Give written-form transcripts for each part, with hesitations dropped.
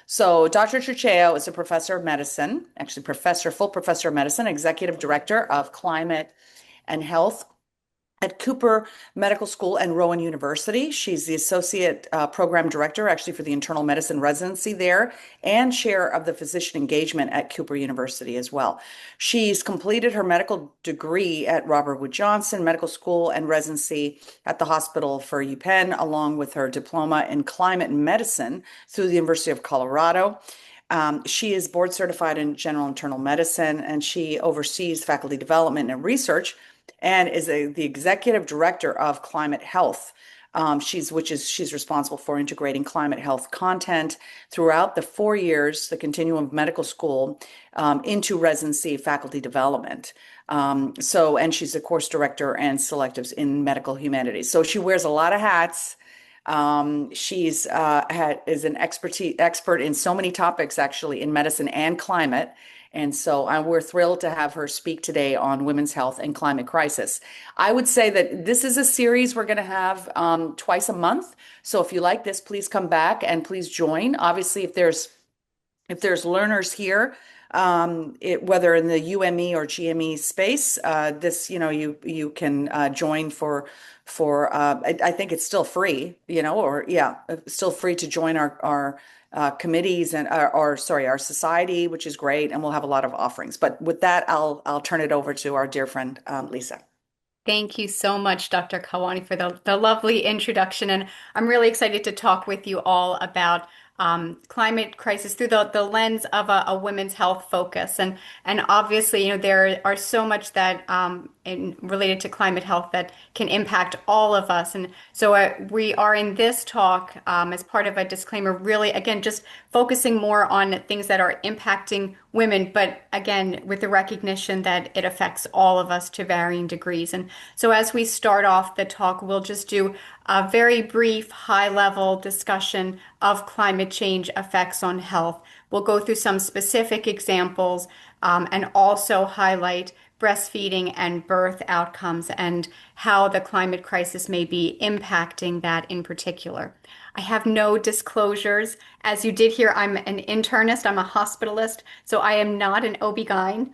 So, Dr. Cerceo is a professor of medicine, actually full professor of medicine, executive director of climate and health at Cooper Medical School and Rowan University. She's the associate program director, actually, for the internal medicine residency there, and chair of the physician engagement at Cooper University as well. She's completed her medical degree at Robert Wood Johnson Medical School and residency at the Hospital for UPenn, along with her diploma in climate medicine through the University of Colorado. She is board certified in general internal medicine, and she oversees faculty development and research and is the executive director of climate health. She's responsible for integrating climate health content throughout the 4 years, the continuum of medical school, into residency faculty development. And she's a course director and selectives in medical humanities. So she wears a lot of hats. Is an expert in so many topics, actually, in medicine and climate. And so we're thrilled to have her speak today on women's health and climate crisis. I would say that this is a series we're going to have twice a month. So if you like this, please come back and please join. Obviously, if there's learners here, whether in the UME or GME space, you can join I think it's still free, still free to join our committees and our society, which is great, and we'll have a lot of offerings. But with that, I'll turn it over to our dear friend Lisa. Thank you so much, Dr. Kawani, for the lovely introduction. And I'm really excited to talk with you all about climate crisis through the lens of a women's health focus. And obviously, there are so much that related to climate health that can impact all of us. And so we are in this talk as part of a disclaimer, really, again, just focusing more on things that are impacting women, but again, with the recognition that it affects all of us to varying degrees. And so as we start off the talk, we'll just do a very brief, high-level discussion of climate change effects on health. We'll go through some specific examples and also highlight breastfeeding and birth outcomes and how the climate crisis may be impacting that in particular. I have no disclosures. As you did hear, I'm an internist, I'm a hospitalist, so I am not an OB-GYN,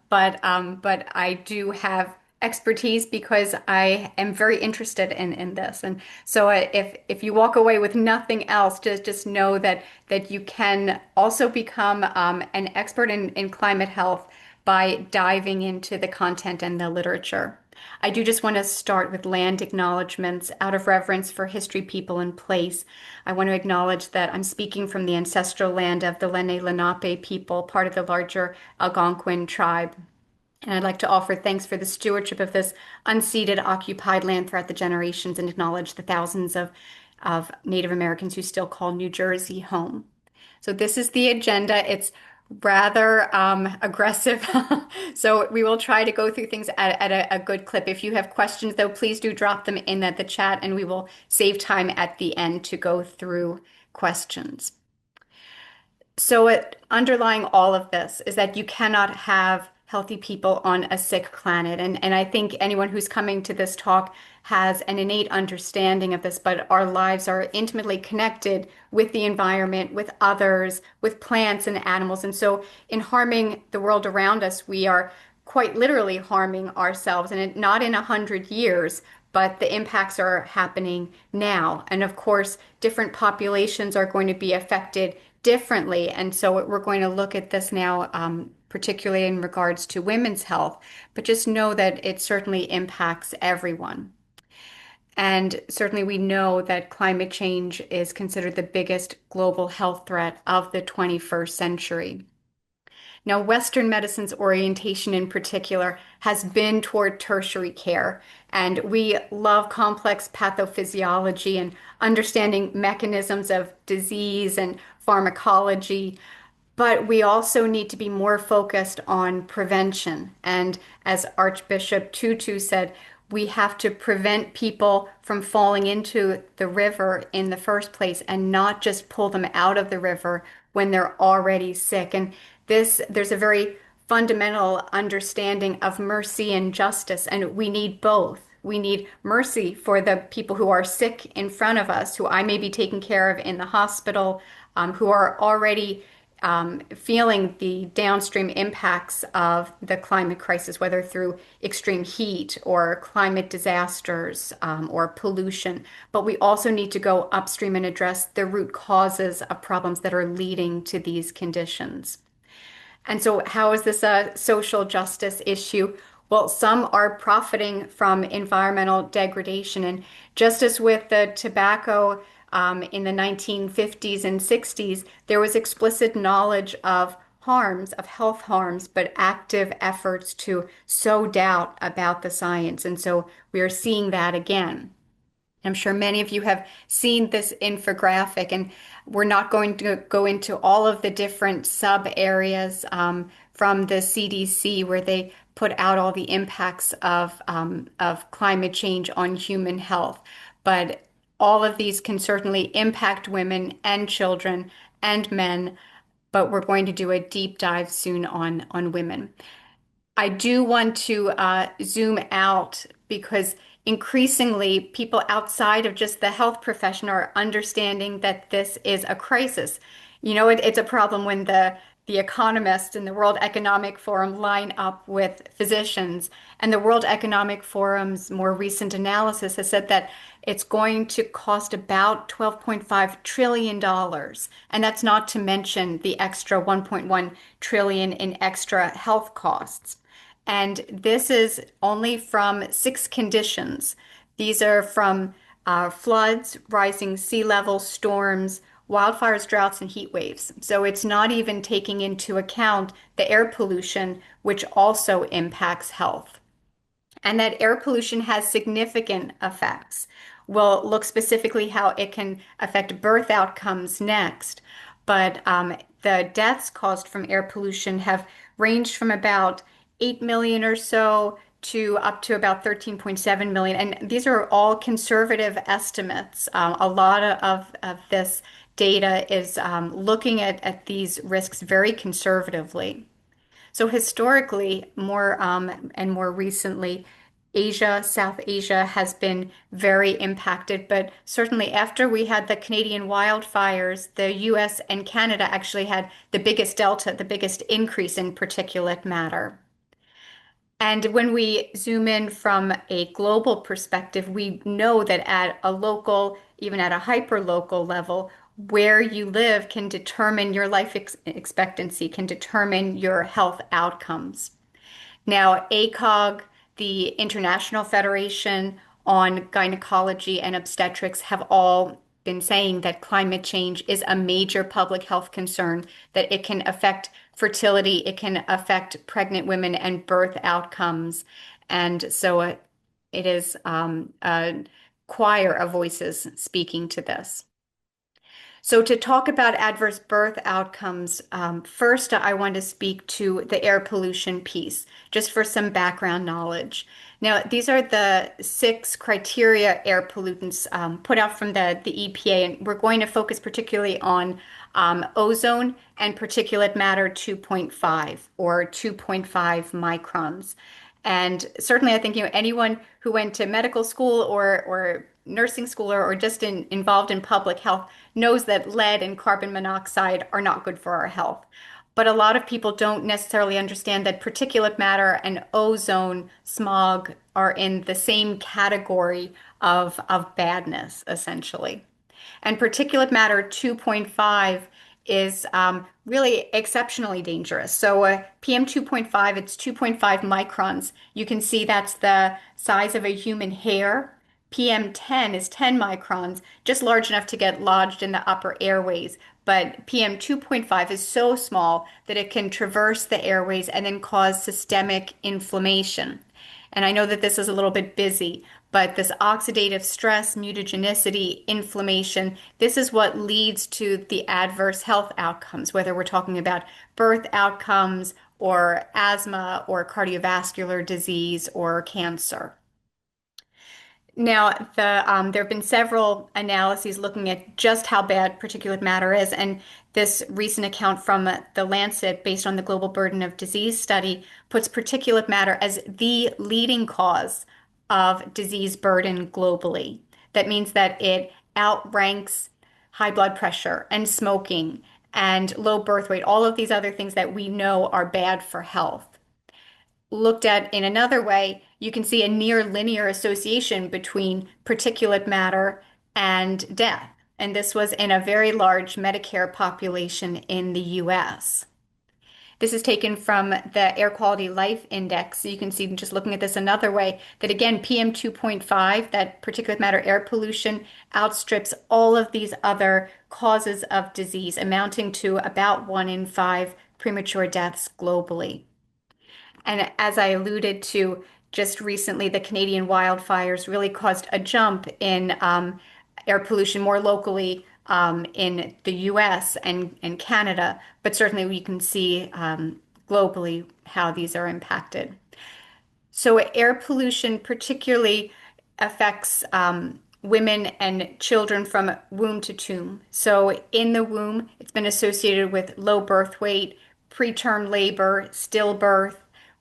but I do have expertise because I am very interested in this. And so if you walk away with nothing else, just know that you can also become an expert in climate health by diving into the content and the literature. I do just want to start with land acknowledgements out of reverence for history, people, and place. I want to acknowledge that I'm speaking from the ancestral land of the Lenni Lenape people, part of the larger Algonquin tribe. And I'd like to offer thanks for the stewardship of this unceded, occupied land throughout the generations and acknowledge the thousands of Native Americans who still call New Jersey home. So this is the agenda. It's rather aggressive. So we will try to go through things at a good clip. If you have questions, though, please do drop them in the chat, and we will save time at the end to go through questions. So underlying all of this is that you cannot have healthy people on a sick planet. And I think anyone who's coming to this talk has an innate understanding of this, but our lives are intimately connected with the environment, with others, with plants and animals. And so in harming the world around us, we are quite literally harming ourselves, and not in 100 years, but the impacts are happening now. And of course, different populations are going to be affected differently. And so we're going to look at this now, particularly in regards to women's health, but just know that it certainly impacts everyone. And certainly we know that climate change is considered the biggest global health threat of the 21st century. Now, Western medicine's orientation in particular has been toward tertiary care, and we love complex pathophysiology and understanding mechanisms of disease and pharmacology. But we also need to be more focused on prevention. And as Archbishop Tutu said, we have to prevent people from falling into the river in the first place and not just pull them out of the river when they're already sick. And there's a very fundamental understanding of mercy and justice, and we need both. We need mercy for the people who are sick in front of us, who I may be taking care of in the hospital, who are already feeling the downstream impacts of the climate crisis, whether through extreme heat or climate disasters or pollution. But we also need to go upstream and address the root causes of problems that are leading to these conditions. And so, how is this a social justice issue? Well, some are profiting from environmental degradation. And just as with the tobacco in the 1950s and 60s, there was explicit knowledge of harms, of health harms, but active efforts to sow doubt about the science. And so, we are seeing that again. I'm sure many of you have seen this infographic, and we're not going to go into all of the different sub areas from the CDC where they put out all the impacts of climate change on human health. But all of these can certainly impact women and children and men, but we're going to do a deep dive soon on women. I do want to zoom out because increasingly people outside of just the health profession are understanding that this is a crisis. It's a problem when the economists and the World Economic Forum line up with physicians, and the World Economic Forum's more recent analysis has said that it's going to cost about $12.5 trillion dollars. And that's not to mention the extra 1.1 trillion in extra health costs. And this is only from six conditions. These are from floods, rising sea level, storms, wildfires, droughts, and heat waves. So it's not even taking into account the air pollution, which also impacts health. And that air pollution has significant effects. We'll look specifically how it can affect birth outcomes next. But the deaths caused from air pollution have ranged from about 8 million or so to up to about 13.7 million. And these are all conservative estimates. A lot of this data is looking at these risks very conservatively. So historically, more and more recently, Asia, South Asia has been very impacted. But certainly after we had the Canadian wildfires, the US and Canada actually had the biggest delta, the biggest increase in particulate matter. And when we zoom in from a global perspective, we know that at a local, even at a hyper-local level, where you live can determine your life expectancy, can determine your health outcomes. Now, ACOG, the International Federation on Gynecology and Obstetrics, have all been saying that climate change is a major public health concern, that it can affect fertility, it can affect pregnant women and birth outcomes. And so it is a choir of voices speaking to this. So, to talk about adverse birth outcomes, first I want to speak to the air pollution piece, just for some background knowledge. Now, these are the six criteria air pollutants put out from the EPA, and we're going to focus particularly on ozone and particulate matter 2.5 or 2.5 microns. And certainly, I think anyone who went to medical school or nursing school or just involved in public health knows that lead and carbon monoxide are not good for our health. But a lot of people don't necessarily understand that particulate matter and ozone smog are in the same category of badness, essentially. And particulate matter 2.5 is really exceptionally dangerous. So PM 2.5, it's 2.5 microns. You can see that's the size of a human hair. PM 10 is 10 microns, just large enough to get lodged in the upper airways. But PM 2.5 is so small that it can traverse the airways and then cause systemic inflammation. And I know that this is a little bit busy, but this oxidative stress, mutagenicity, inflammation, this is what leads to the adverse health outcomes, whether we're talking about birth outcomes or asthma or cardiovascular disease or cancer. Now, there have been several analyses looking at just how bad particulate matter is, and this recent account from the Lancet, based on the Global Burden of Disease study, puts particulate matter as the leading cause of disease burden globally. That means that it outranks high blood pressure and smoking and low birth weight, all of these other things that we know are bad for health. Looked at in another way, you can see a near linear association between particulate matter and death. And this was in a very large Medicare population in the US. This is taken from the Air Quality Life Index. So you can see, just looking at this another way, that again, PM 2.5, that particulate matter air pollution, outstrips all of these other causes of disease, amounting to about 1 in 5 premature deaths globally. And as I alluded to just recently, the Canadian wildfires really caused a jump in air pollution more locally in the US and Canada, but certainly we can see globally how these are impacted. So air pollution particularly affects women and children from womb to tomb. So in the womb, it's been associated with low birth weight, preterm labor, stillbirth.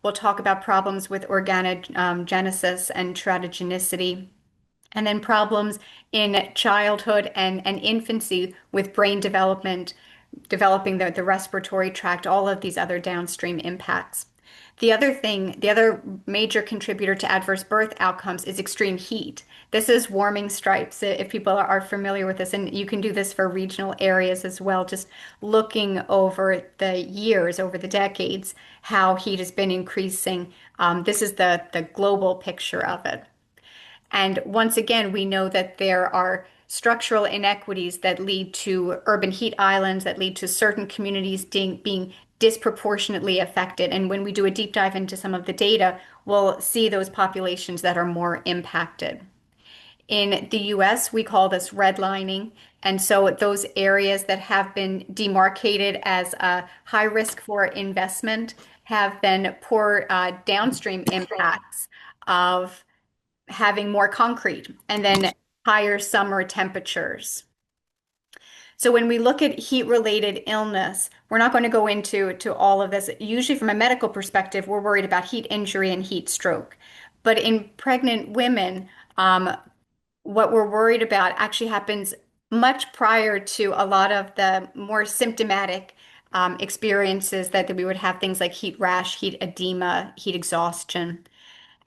We'll talk about problems with organogenesis and teratogenicity. And then problems in childhood and infancy with brain development, developing the respiratory tract, all of these other downstream impacts. The other major contributor to adverse birth outcomes is extreme heat. This is warming stripes, if people are familiar with this, and you can do this for regional areas as well, just looking over the years, over the decades, how heat has been increasing. This is the global picture of it. And once again, we know that there are structural inequities that lead to urban heat islands, that lead to certain communities being disproportionately affected. And when we do a deep dive into some of the data, we'll see those populations that are more impacted. In the US, we call this redlining. And so those areas that have been demarcated as a high risk for investment have been poor downstream impacts of having more concrete and then higher summer temperatures. So when we look at heat-related illness, we're not going to go into all of this. Usually from a medical perspective, we're worried about heat injury and heat stroke. But in pregnant women, what we're worried about actually happens much prior to a lot of the more symptomatic experiences that we would have, things like heat rash, heat edema, heat exhaustion.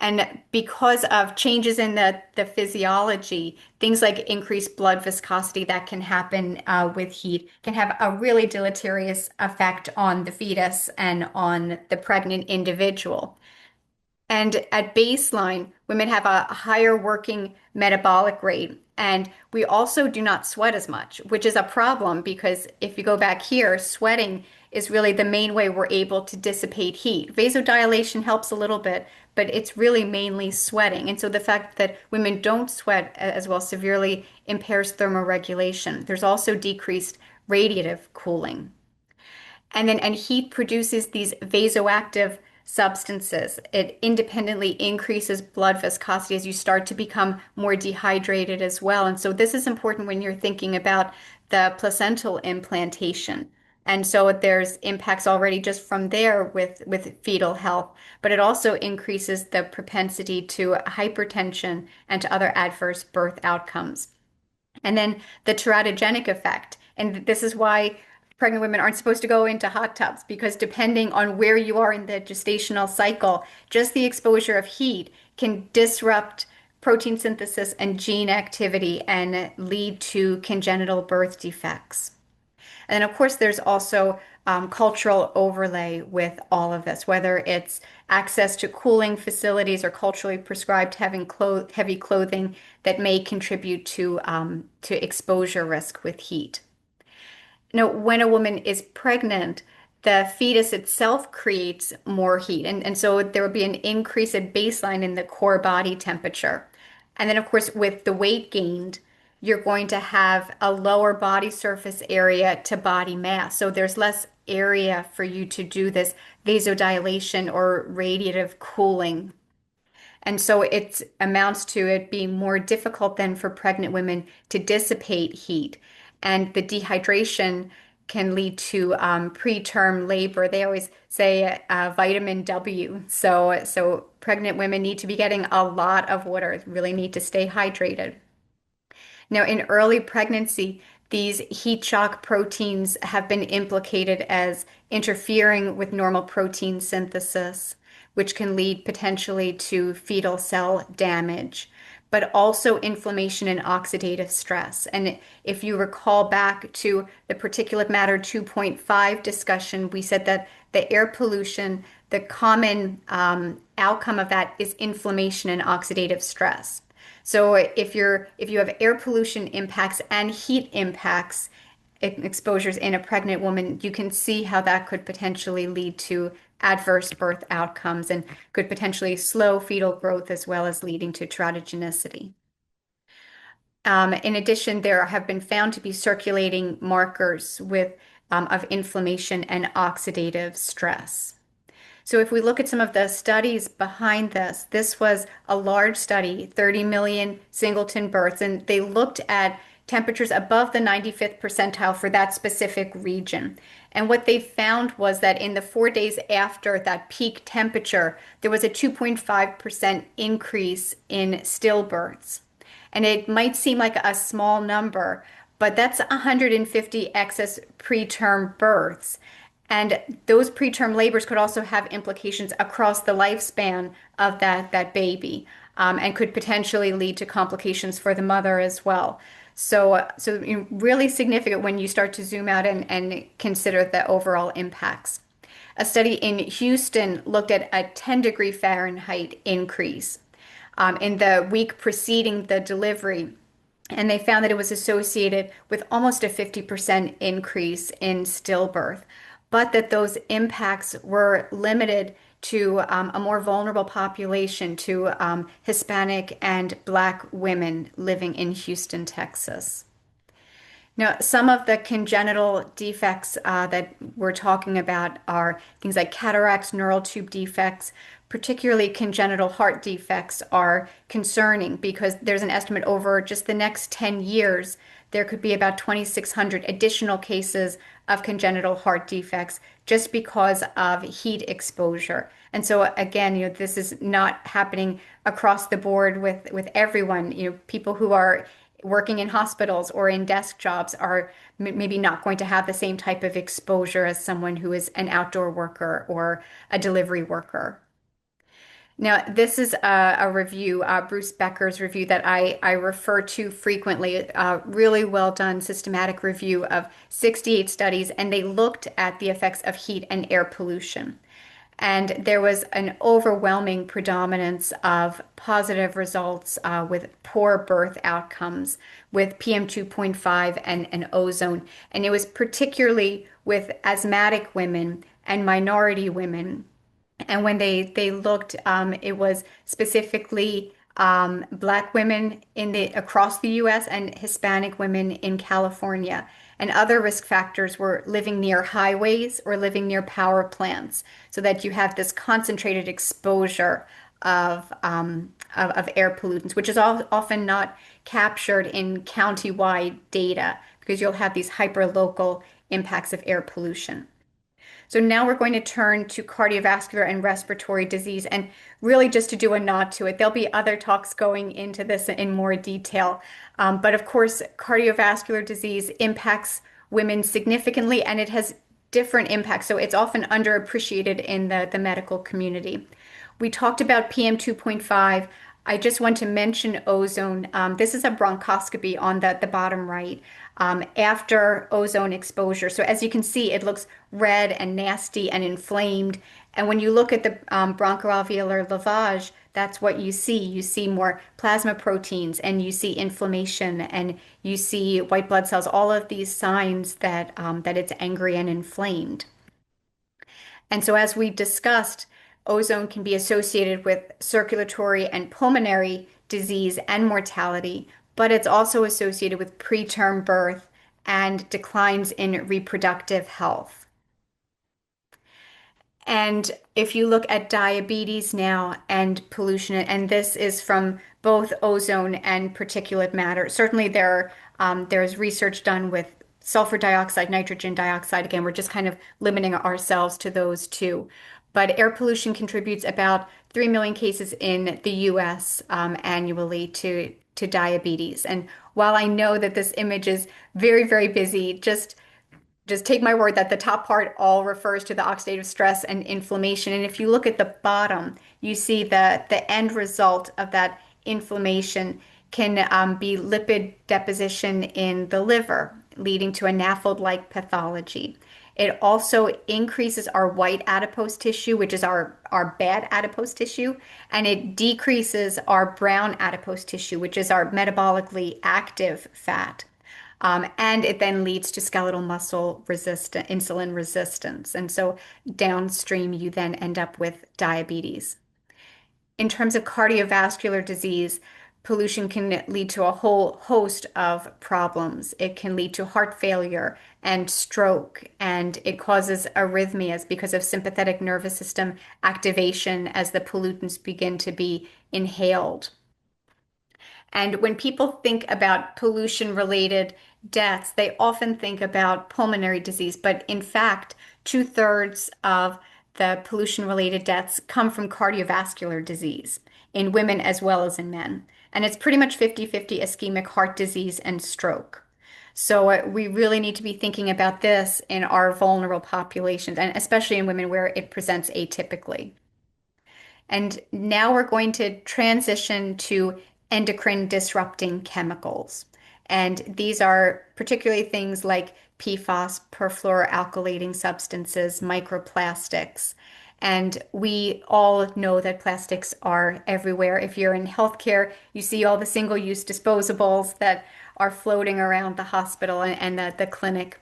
And because of changes in the physiology, things like increased blood viscosity that can happen with heat can have a really deleterious effect on the fetus and on the pregnant individual. And at baseline, women have a higher working metabolic rate. And we also do not sweat as much, which is a problem because if you go back here, sweating is really the main way we're able to dissipate heat. Vasodilation helps a little bit, but it's really mainly sweating. And so the fact that women don't sweat as well severely impairs thermoregulation. There's also decreased radiative cooling. And heat produces these vasoactive substances. It independently increases blood viscosity as you start to become more dehydrated as well. And so this is important when you're thinking about the placental implantation. And so there's impacts already just from there with fetal health, but it also increases the propensity to hypertension and to other adverse birth outcomes. And then the teratogenic effect. And this is why pregnant women aren't supposed to go into hot tubs because depending on where you are in the gestational cycle, just the exposure of heat can disrupt protein synthesis and gene activity and lead to congenital birth defects. And of course, there's also cultural overlay with all of this, whether it's access to cooling facilities or culturally prescribed heavy clothing that may contribute to exposure risk with heat. Now, when a woman is pregnant, the fetus itself creates more heat. And so there will be an increase at baseline in the core body temperature. And then, of course, with the weight gained, you're going to have a lower body surface area to body mass. So there's less area for you to do this vasodilation or radiative cooling. And so it amounts to it being more difficult than for pregnant women to dissipate heat. And the dehydration can lead to preterm labor. They always say vitamin W. So pregnant women need to be getting a lot of water, really need to stay hydrated. Now, in early pregnancy, these heat shock proteins have been implicated as interfering with normal protein synthesis, which can lead potentially to fetal cell damage, but also inflammation and oxidative stress. And if you recall back to the particulate matter 2.5 discussion, we said that the air pollution, the common outcome of that is inflammation and oxidative stress. So if you have air pollution impacts and heat impacts, exposures in a pregnant woman, you can see how that could potentially lead to adverse birth outcomes and could potentially slow fetal growth as well as leading to teratogenicity. In addition, there have been found to be circulating markers of inflammation and oxidative stress. So if we look at some of the studies behind this, this was a large study, 30 million singleton births, and they looked at temperatures above the 95th percentile for that specific region. And what they found was that in the 4 days after that peak temperature, there was a 2.5% increase in stillbirths. And it might seem like a small number, but that's 150 excess preterm births. And those preterm labors could also have implications across the lifespan of that baby, and could potentially lead to complications for the mother as well. So really significant when you start to zoom out and consider the overall impacts. A study in Houston looked at a 10-degree Fahrenheit increase in the week preceding the delivery. And they found that it was associated with almost a 50% increase in stillbirth, but that those impacts were limited to a more vulnerable population, to Hispanic and Black women living in Houston, Texas. Now, some of the congenital defects that we're talking about are things like cataracts, neural tube defects, particularly congenital heart defects are concerning because there's an estimate over just the next 10 years, there could be about 2,600 additional cases of congenital heart defects just because of heat exposure. And so again, this is not happening across the board with everyone. People who are working in hospitals or in desk jobs are maybe not going to have the same type of exposure as someone who is an outdoor worker or a delivery worker. Now, this is a review, Bruce Becker's review that I refer to frequently. A really well done systematic review of 68 studies, and they looked at the effects of heat and air pollution. And there was an overwhelming predominance of positive results with poor birth outcomes with PM 2.5 and ozone. And it was particularly with asthmatic women and minority women. And when they looked, it was specifically Black women across the U.S. and Hispanic women in California. And other risk factors were living near highways or living near power plants, so that you have this concentrated exposure of air pollutants, which is often not captured in county-wide data because you'll have these hyperlocal impacts of air pollution. So now we're going to turn to cardiovascular and respiratory disease, and really just to do a nod to it. There'll be other talks going into this in more detail. But of course, cardiovascular disease impacts women significantly, and it has different impacts. So it's often underappreciated in the medical community. We talked about PM 2.5. I just want to mention ozone. This is a bronchoscopy on the bottom right after ozone exposure. So as you can see, it looks red and nasty and inflamed. And when you look at the bronchoalveolar lavage, that's what you see. You see more plasma proteins and you see inflammation and you see white blood cells, all of these signs that it's angry and inflamed. And so, as we discussed, ozone can be associated with circulatory and pulmonary disease and mortality, but it's also associated with preterm birth and declines in reproductive health. And if you look at diabetes now and pollution, and this is from both ozone and particulate matter, certainly there's research done with sulfur dioxide, nitrogen dioxide. Again, we're just kind of limiting ourselves to those two. But air pollution contributes about 3 million cases in the US annually to diabetes. And while I know that this image is very, very busy, just take my word that the top part all refers to the oxidative stress and inflammation. And if you look at the bottom, you see that the end result of that inflammation can be lipid deposition in the liver, leading to a NAFLD-like pathology. It also increases our white adipose tissue, which is our bad adipose tissue, and it decreases our brown adipose tissue, which is our metabolically active fat. And it then leads to skeletal muscle resistant, insulin resistance. And so downstream, you then end up with diabetes. In terms of cardiovascular disease, pollution can lead to a whole host of problems. It can lead to heart failure and stroke, and it causes arrhythmias because of sympathetic nervous system activation as the pollutants begin to be inhaled. And when people think about pollution-related deaths, they often think about pulmonary disease, but in fact, two-thirds of the pollution-related deaths come from cardiovascular disease in women as well as in men. And it's pretty much 50-50 ischemic heart disease and stroke. So we really need to be thinking about this in our vulnerable populations, and especially in women where it presents atypically. And now we're going to transition to endocrine disrupting chemicals. And these are particularly things like PFAS, perfluoroalkylating substances, microplastics. And we all know that plastics are everywhere. If you're in healthcare, you see all the single-use disposables that are floating around the hospital and the clinic.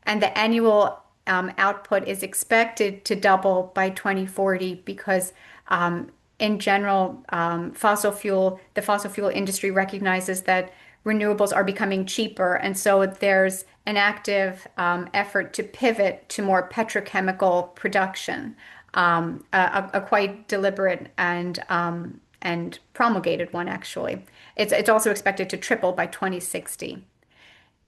And the annual output is expected to double by 2040 because in general, the fossil fuel industry recognizes that renewables are becoming cheaper. And so there's an active effort to pivot to more petrochemical production, a quite deliberate and promulgated one, actually. It's also expected to triple by 2060.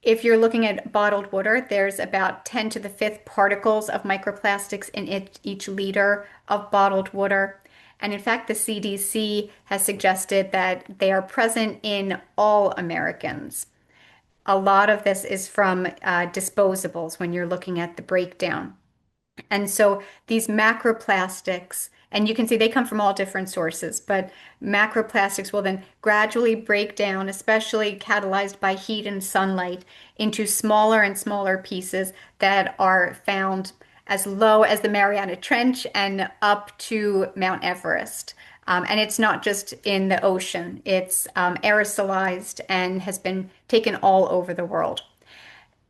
If you're looking at bottled water, there's about 10 to the fifth particles of microplastics in each liter of bottled water. And in fact, the CDC has suggested that they are present in all Americans. A lot of this is from disposables when you're looking at the breakdown. And so these macroplastics, and you can see they come from all different sources, but macroplastics will then gradually break down, especially catalyzed by heat and sunlight, into smaller and smaller pieces that are found as low as the Mariana Trench and up to Mount Everest. And it's not just in the ocean, it's aerosolized and has been taken all over the world.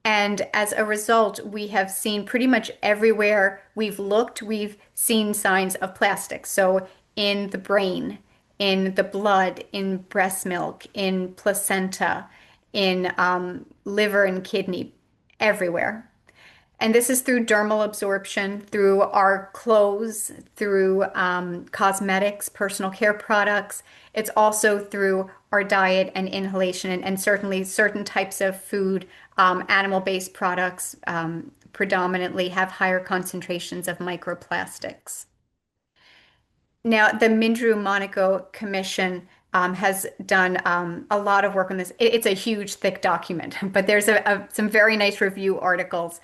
And as a result, we have seen pretty much everywhere we've looked, we've seen signs of plastic. So in the brain, in the blood, in breast milk, in placenta, in liver and kidney, everywhere. And this is through dermal absorption, through our clothes, through cosmetics, personal care products. It's also through our diet and inhalation, and certainly certain types of food, animal-based products predominantly have higher concentrations of microplastics. Now, the Mindrew-Monaco Commission has done a lot of work on this. It's a huge, thick document, but there's some very nice review articles,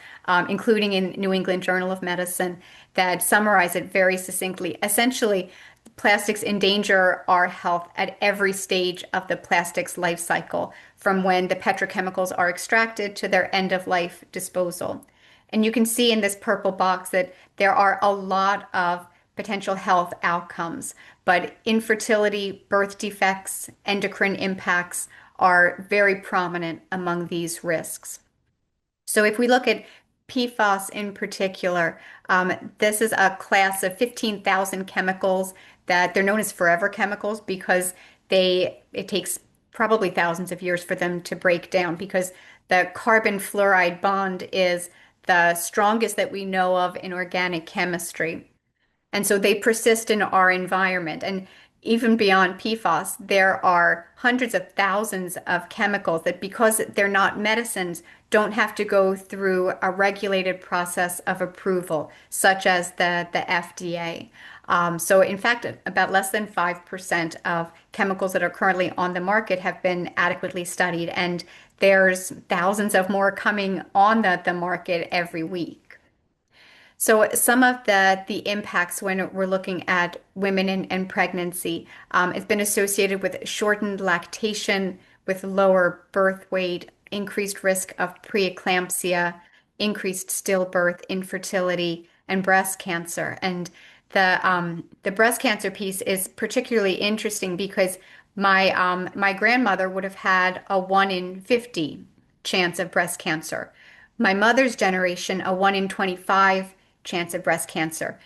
including in New England Journal of Medicine, that summarize it very succinctly. Essentially, plastics endanger our health at every stage of the plastic's life cycle, from when the petrochemicals are extracted to their end-of-life disposal. And you can see in this purple box that there are a lot of potential health outcomes, but infertility, birth defects, endocrine impacts are very prominent among these risks. So if we look at PFAS in particular. This is a class of 15,000 chemicals that they're known as forever chemicals because it takes probably thousands of years for them to break down because the carbon fluoride bond is the strongest that we know of in organic chemistry. And so they persist in our environment. And even beyond PFAS, there are hundreds of thousands of chemicals that, because they're not medicines, don't have to go through a regulated process of approval, such as the FDA. So, in fact, about less than 5% of chemicals that are currently on the market have been adequately studied, and there's thousands of more coming on the market every week. So some of the impacts when we're looking at women and pregnancy, it's been associated with shortened lactation, with lower birth weight, increased risk of preeclampsia, increased stillbirth, infertility, and breast cancer. And the breast cancer piece is particularly interesting because my grandmother would have had a 1 in 50 chance of breast cancer. My mother's generation, a 1 in 25 chance of breast cancer.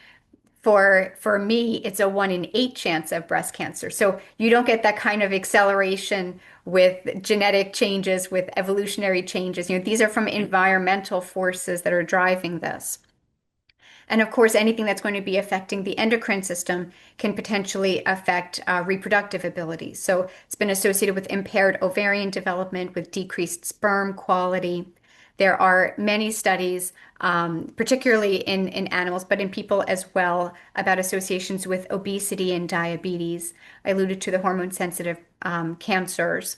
For me, it's a 1 in 8 chance of breast cancer. So you don't get that kind of acceleration with genetic changes, with evolutionary changes. These are from environmental forces that are driving this. And of course, anything that's going to be affecting the endocrine system can potentially affect reproductive ability. So it's been associated with impaired ovarian development, with decreased sperm quality. There are many studies, particularly in animals, but in people as well, about associations with obesity and diabetes. I alluded to the hormone sensitive cancers.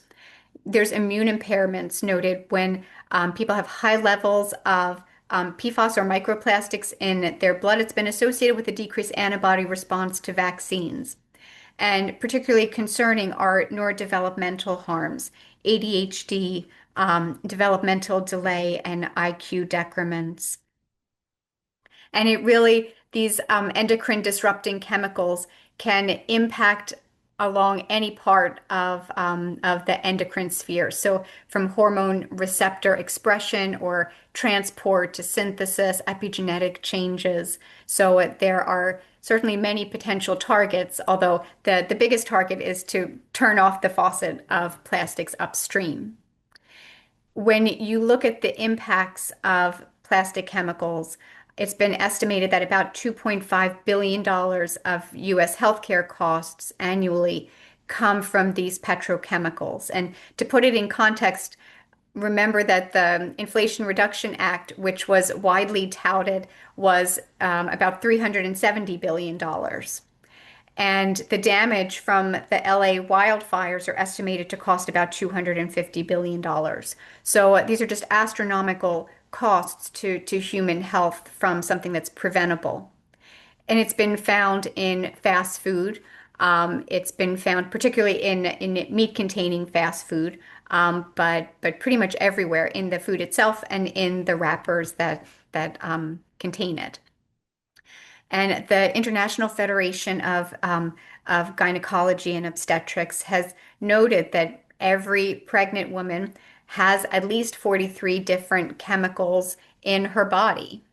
There's immune impairments noted when people have high levels of PFAS or microplastics in their blood. It's been associated with a decreased antibody response to vaccines. And particularly concerning are neurodevelopmental harms, ADHD, developmental delay, and IQ decrements. And it really, these endocrine disrupting chemicals can impact along any part of the endocrine sphere. So from hormone receptor expression or transport to synthesis, epigenetic changes. So there are certainly many potential targets, although the biggest target is to turn off the faucet of plastics upstream. When you look at the impacts of plastic chemicals, it's been estimated that about $2.5 billion of US healthcare costs annually come from these petrochemicals. And to put it in context, remember that the Inflation Reduction Act, which was widely touted, was about $370 billion. And the damage from the LA wildfires are estimated to cost about $250 billion. So these are just astronomical costs to human health from something that's preventable. And it's been found in fast food. It's been found particularly in meat-containing fast food, but pretty much everywhere in the food itself and in the wrappers that contain it. And the International Federation of Gynecology and Obstetrics has noted that every pregnant woman has at least 43 different chemicals in her body.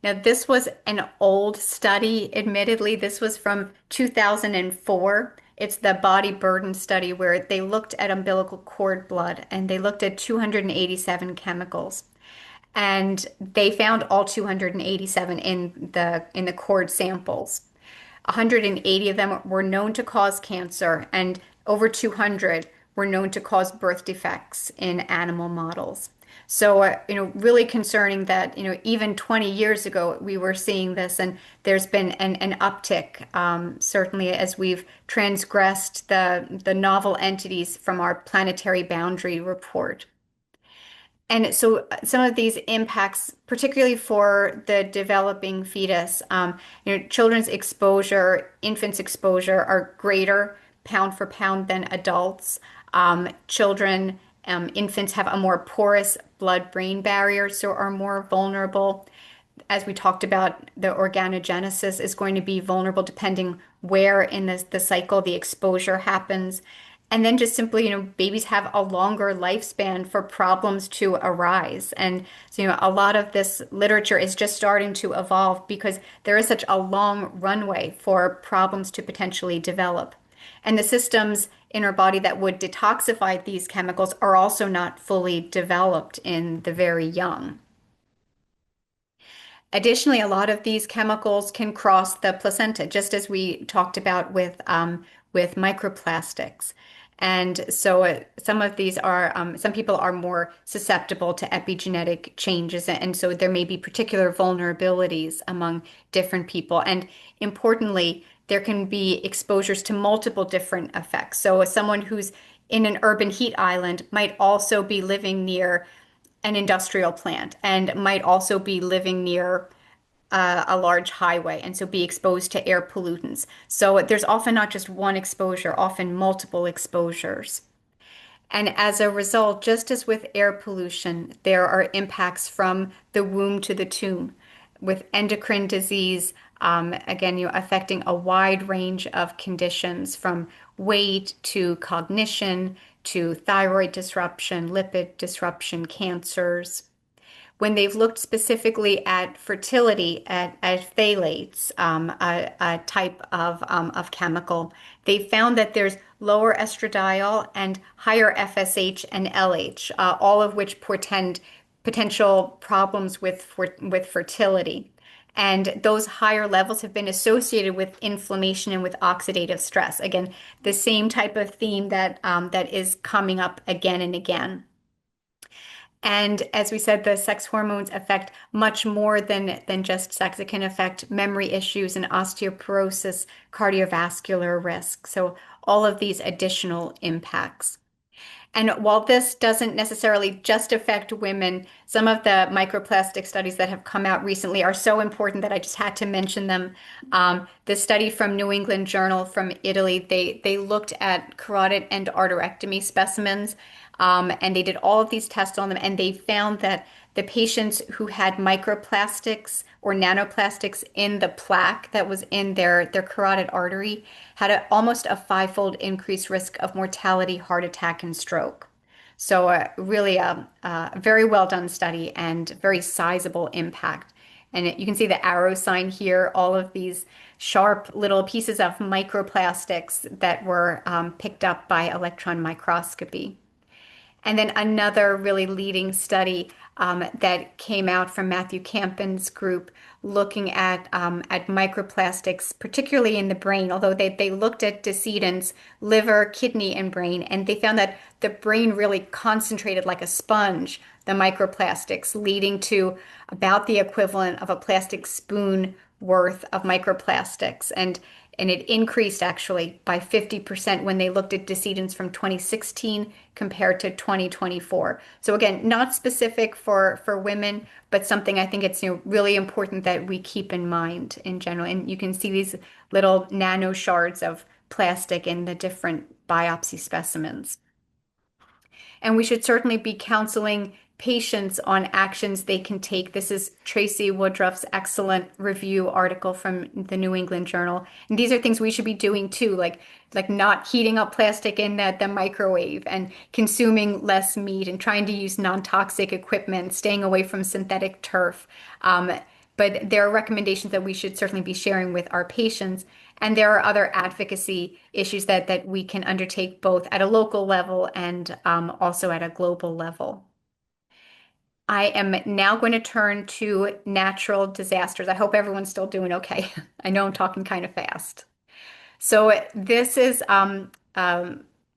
Now, this was an old study, admittedly. This was from 2004. It's the body burden study where they looked at umbilical cord blood and they looked at 287 chemicals. And they found all 287 in the cord samples. 180 of them were known to cause cancer, and over 200 were known to cause birth defects in animal models. So, really concerning that, even 20 years ago, we were seeing this, and there's been an uptick, certainly as we've transgressed the novel entities from our planetary boundary report. And so some of these impacts, particularly for the developing fetus, children's exposure, infants' exposure are greater pound for pound than adults. Infants have a more porous blood-brain barrier, so are more vulnerable. As we talked about, the organogenesis is going to be vulnerable depending where in the cycle the exposure happens. And then just simply, babies have a longer lifespan for problems to arise. And so, a lot of this literature is just starting to evolve because there is such a long runway for problems to potentially develop. And the systems in our body that would detoxify these chemicals are also not fully developed in the very young. Additionally, a lot of these chemicals can cross the placenta, just as we talked about with microplastics. And so some of these are, some people are more susceptible to epigenetic changes. And so there may be particular vulnerabilities among different people. And importantly, there can be exposures to multiple different effects. So someone who's in an urban heat island might also be living near an industrial plant and might also be living near a large highway and so be exposed to air pollutants. So there's often not just one exposure, often multiple exposures. And as a result, just as with air pollution, there are impacts from the womb to the tomb. With endocrine disease, again, affecting a wide range of conditions from weight to cognition to thyroid disruption, lipid disruption, cancers. When they've looked specifically at fertility at phthalates, a type of chemical, they found that there's lower estradiol and higher FSH and LH, all of which portend potential problems with fertility. And those higher levels have been associated with inflammation and with oxidative stress. Again, the same type of theme that is coming up again and again. And as we said, the sex hormones affect much more than just sex. It can affect memory issues and osteoporosis, cardiovascular risk. So all of these additional impacts. And while this doesn't necessarily just affect women, some of the microplastic studies that have come out recently are so important that I just had to mention them. The study from New England Journal from Italy, they looked at carotid endarterectomy specimens, and they did all of these tests on them, and they found that the patients who had microplastics or nanoplastics in the plaque that was in their carotid artery had almost a fivefold increased risk of mortality, heart attack, and stroke. So really a very well done study and very sizable impact. And you can see the arrow sign here, all of these sharp little pieces of microplastics that were picked up by electron microscopy. And then another really leading study that came out from Matthew Campin's group looking at microplastics, particularly in the brain, although they looked at decedents, liver, kidney, and brain, and they found that the brain really concentrated like a sponge, the microplastics, leading to about the equivalent of a plastic spoon worth of microplastics. And it increased actually by 50% when they looked at decedents from 2016 compared to 2024. So again, not specific for women, but something I think it's really important that we keep in mind in general. And you can see these little nano shards of plastic in the different biopsy specimens. And we should certainly be counseling patients on actions they can take. This is Tracy Woodruff's excellent review article from the New England Journal. And these are things we should be doing too, like not heating up plastic in the microwave and consuming less meat and trying to use non-toxic equipment, staying away from synthetic turf. But there are recommendations that we should certainly be sharing with our patients. And there are other advocacy issues that we can undertake both at a local level and also at a global level. I am now going to turn to natural disasters. I hope everyone's still doing okay. I know I'm talking kind of fast. So this is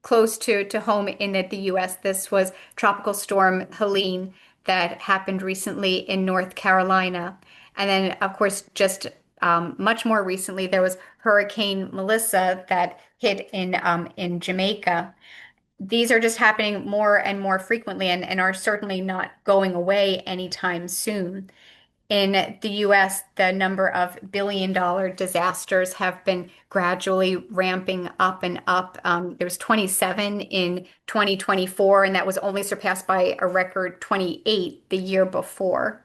close to home in the US. This was Tropical Storm Helene that happened recently in North Carolina. And then, of course, just much more recently, there was Hurricane Melissa that hit in Jamaica. These are just happening more and more frequently and are certainly not going away anytime soon. In the US, the number of billion-dollar disasters have been gradually ramping up and up. There was 27 in 2024, and that was only surpassed by a record 28 the year before.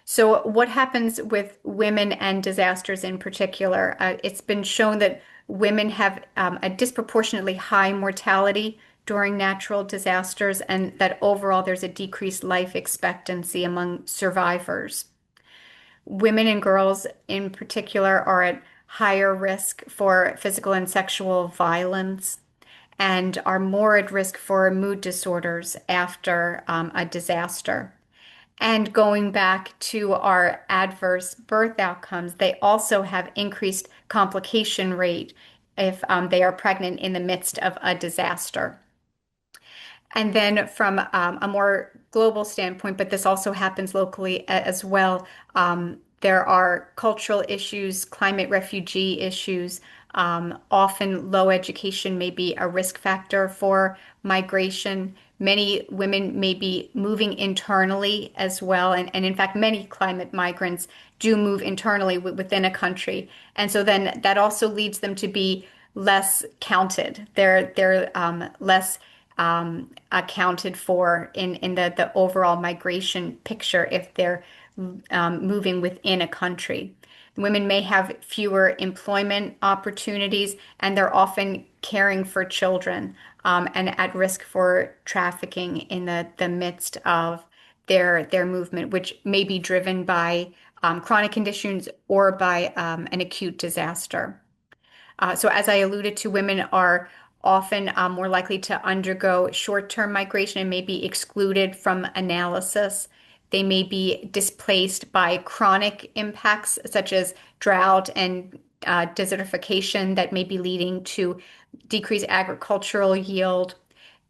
So, what happens with women and disasters in particular? It's been shown that Women have a disproportionately high mortality during natural disasters, and that overall there's a decreased life expectancy among survivors. Women and girls in particular are at higher risk for physical and sexual violence and are more at risk for mood disorders after a disaster. And going back to our adverse birth outcomes, they also have increased complication rate if they are pregnant in the midst of a disaster. And then from a more global standpoint, but this also happens locally as well, there are cultural issues, climate refugee issues. Often low education may be a risk factor for migration. Many women may be moving internally as well. And in fact, many climate migrants do move internally within a country. And so then that also leads them to be less counted. They're less accounted for in the overall migration picture if they're moving within a country. Women may have fewer employment opportunities, and they're often caring for children and at risk for trafficking in the midst of their movement, which may be driven by chronic conditions or by an acute disaster. So, as I alluded to, women are often more likely to undergo short-term migration and may be excluded from analysis. They may be displaced by chronic impacts such as drought and desertification that may be leading to decreased agricultural yield.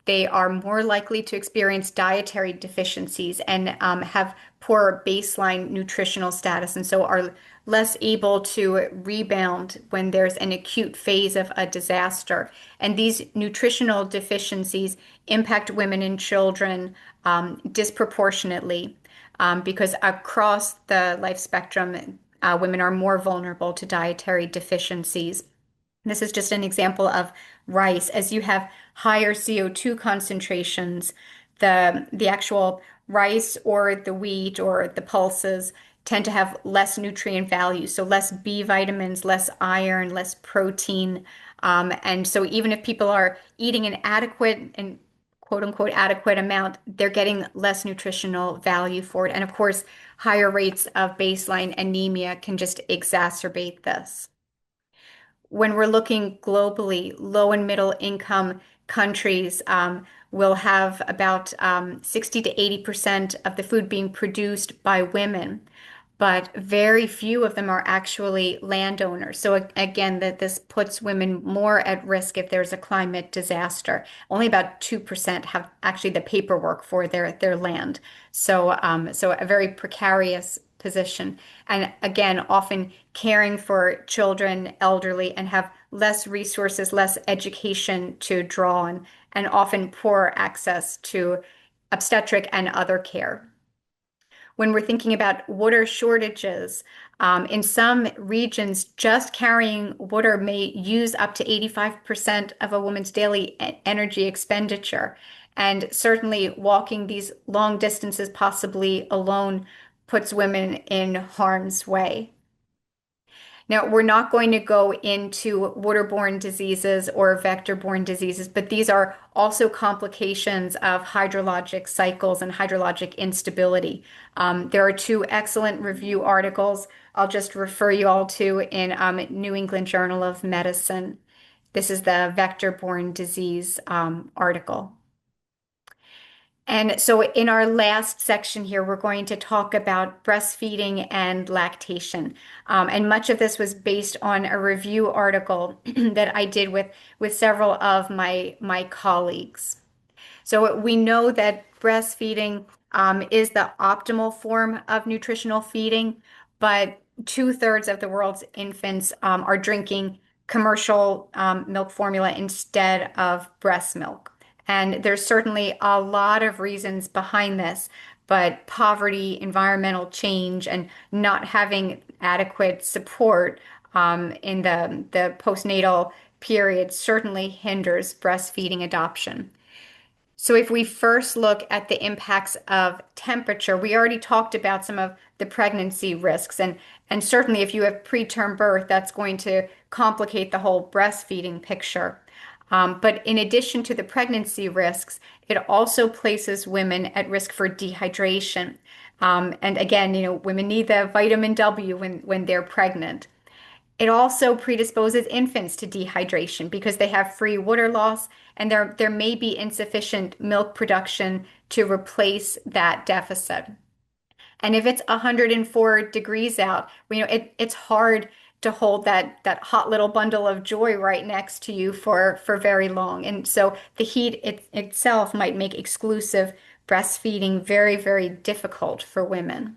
They are more likely to experience dietary deficiencies and have poor baseline nutritional status, and so are less able to rebound when there's an acute phase of a disaster. And these nutritional deficiencies impact women and children disproportionately because across the life spectrum, women are more vulnerable to dietary deficiencies. This is just an example of rice. As you have higher CO2 concentrations, the actual rice or the wheat or the pulses tend to have less nutrient value, so less B vitamins, less iron, less protein. And so even if people are eating an adequate and quote unquote adequate amount, they're getting less nutritional value for it. And of course, higher rates of baseline anemia can just exacerbate this. When we're looking globally, low and middle income countries will have about 60 to 80% of the food being produced by women, but very few of them are actually landowners. So again, that this puts women more at risk if there's a climate disaster. Only about 2% have actually the paperwork for their land. So a very precarious position. And again, often caring for children, elderly, and have less resources, less education to draw on, and often poor access to obstetric and other care. When we're thinking about water shortages, in some regions, just carrying water may use up to 85% of a woman's daily energy expenditure. And certainly, walking these long distances, possibly alone, puts women in harm's way. Now, we're not going to go into waterborne diseases or vector-borne diseases, but these are also complications of hydrologic cycles and hydrologic instability. There are two excellent review articles I'll just refer you all to in New England Journal of Medicine. This is the vector-borne disease article. And so, in our last section here, we're going to talk about breastfeeding and lactation. And much of this was based on a review article that I did with several of my colleagues. So we know that breastfeeding is the optimal form of nutritional feeding, but two-thirds of the world's infants are drinking commercial milk formula instead of breast milk. And there's certainly a lot of reasons behind this, but poverty, environmental change, and not having adequate support in the postnatal period certainly hinders breastfeeding adoption. So if we first look at the impacts of temperature, we already talked about some of the pregnancy risks, and certainly if you have preterm birth, that's going to complicate the whole breastfeeding picture. But in addition to the pregnancy risks, it also places women at risk for dehydration. And again, women need the vitamin W when they're pregnant. It also predisposes infants to dehydration because they have free water loss and there may be insufficient milk production to replace that deficit. And if it's 104 degrees out, it's hard to hold that hot little bundle of joy right next to you for very long. And so the heat itself might make exclusive breastfeeding very, very difficult for women.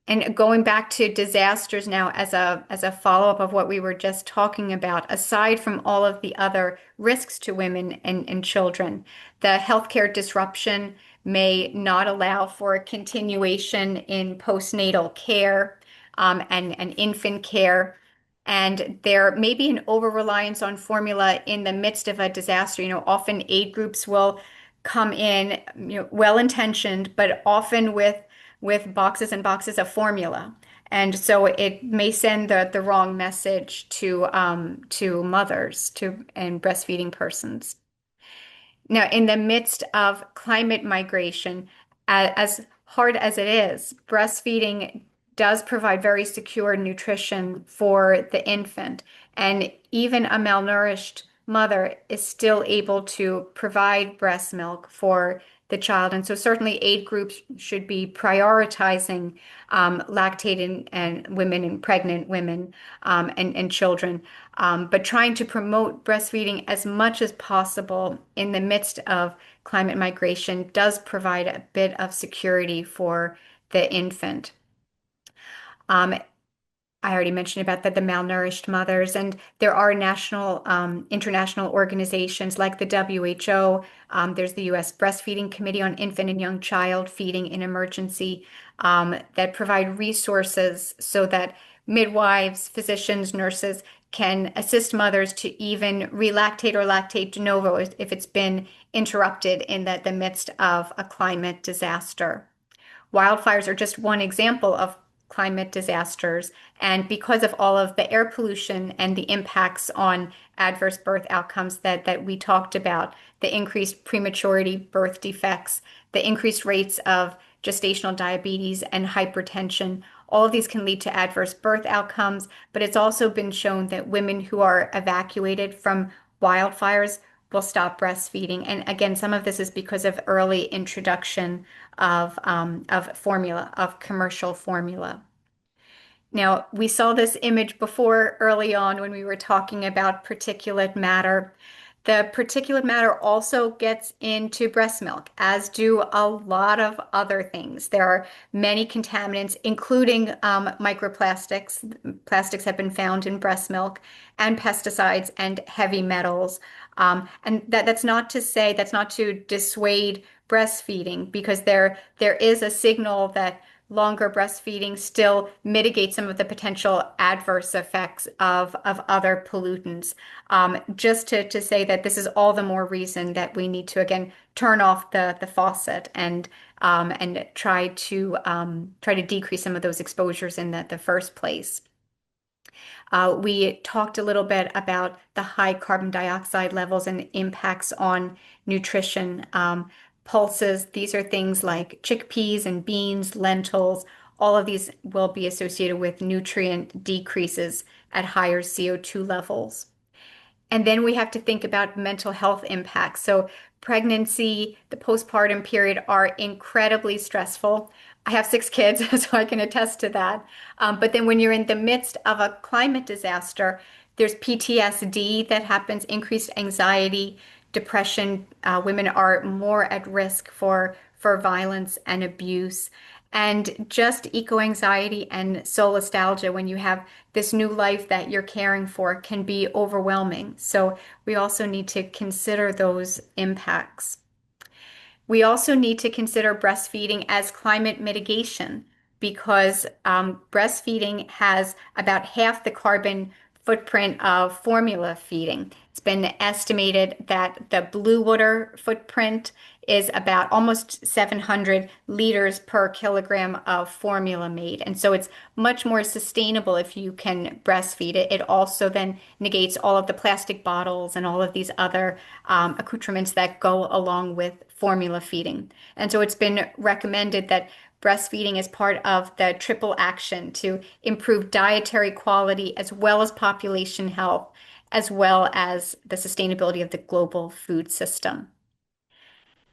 And going back to disasters now as a follow-up of what we were just talking about, aside from all of the other risks to women and children, the healthcare disruption may not allow for a continuation in postnatal care and infant care. And there may be an over-reliance on formula in the midst of a disaster. Often aid groups will come in, well-intentioned, but often with boxes and boxes of formula. And so it may send the wrong message to mothers and breastfeeding persons. Now, in the midst of climate migration, as hard as it is, breastfeeding does provide very secure nutrition for the infant. And even a malnourished mother is still able to provide breast milk for the child. And so certainly aid groups should be prioritizing lactating and women and pregnant women and children, but trying to promote breastfeeding as much as possible in the midst of climate migration does provide a bit of security for the infant. Um, I already mentioned about the malnourished mothers, and there are national, international organizations like the WHO. There's the U.S. Breastfeeding Committee on Infant and Young Child Feeding in Emergency that provide resources so that midwives, physicians, nurses can assist mothers to even relactate or lactate de novo if it's been interrupted in the midst of a climate disaster. Wildfires are just one example of climate disasters. And because of all of the air pollution and the impacts on adverse birth outcomes that we talked about, the increased prematurity, birth defects, the increased rates of gestational diabetes and hypertension, all of these can lead to adverse birth outcomes. But it's also been shown that women who are evacuated from wildfires will stop breastfeeding. And again, some of this is because of early introduction of formula, of commercial formula. Now, we saw this image before early on when we were talking about particulate matter. The particulate matter also gets into breast milk, as do a lot of other things. There are many contaminants, including microplastics. Plastics have been found in breast milk, and pesticides and heavy metals. And that's not to say, that's not to dissuade breastfeeding, because there is a signal that longer breastfeeding still mitigates some of the potential adverse effects of other pollutants. Just to say that this is all the more reason that we need to again turn off the faucet and try to decrease some of those exposures in the first place. We talked a little bit about the high carbon dioxide levels and impacts on nutrition. Pulses, these are things like chickpeas and beans, lentils. All of these will be associated with nutrient decreases at higher CO2 levels. And then we have to think about mental health impacts. So, pregnancy, the postpartum period are incredibly stressful. I have 6 kids, so I can attest to that. But then when you're in the midst of a climate disaster, there's PTSD that happens, increased anxiety, depression. Women are more at risk for violence and abuse. And just eco-anxiety and solastalgia when you have this new life that you're caring for can be overwhelming. So we also need to consider those impacts. We also need to consider breastfeeding as climate mitigation because breastfeeding has about half the carbon footprint of formula feeding. It's been estimated that the blue water footprint is about almost 700 liters per kilogram of formula made. And so it's much more sustainable if you can breastfeed it. It also then negates all of the plastic bottles and all of these other accoutrements that go along with formula feeding. And so it's been recommended that breastfeeding is part of the triple action to improve dietary quality as well as population health, as well as the sustainability of the global food system.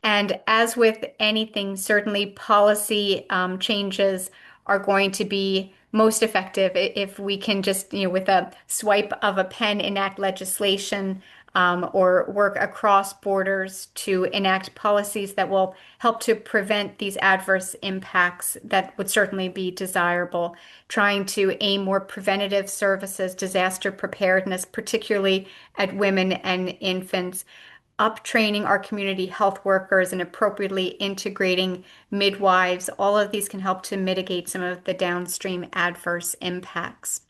And as with anything, certainly policy changes are going to be most effective if we can just, with a swipe of a pen, enact legislation or work across borders to enact policies that will help to prevent these adverse impacts that would certainly be desirable. Trying to aim more preventative services, disaster preparedness, particularly at women and infants, up training our community health workers and appropriately integrating midwives. All of these can help to mitigate some of the downstream adverse impacts.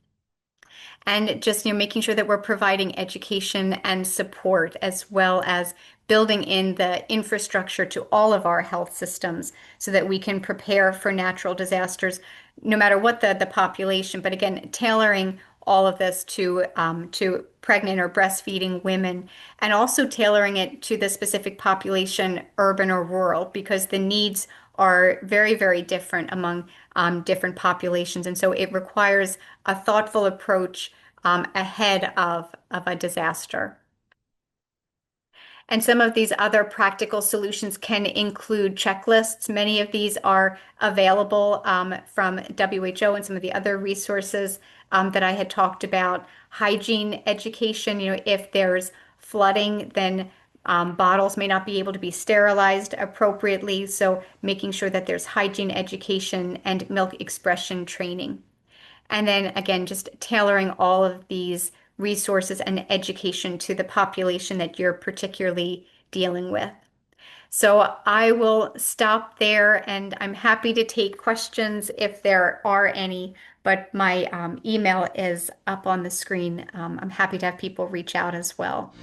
And just, making sure that we're providing education and support as well as building in the infrastructure to all of our health systems so that we can prepare for natural disasters, no matter what the population. But again, tailoring all of this to pregnant or breastfeeding women, and also tailoring it to the specific population, urban or rural, because the needs are very, very different among different populations. And so it requires a thoughtful approach ahead of a disaster. And some of these other practical solutions can include checklists. Many of these are available from WHO and some of the other resources that I had talked about. Hygiene education, if there's flooding, then bottles may not be able to be sterilized appropriately. So making sure that there's hygiene education and milk expression training. And then again, just tailoring all of these resources and education to the population that you're particularly dealing with. So I will stop there and I'm happy to take questions if there are any, but my email is up on the screen. I'm happy to have people reach out as well.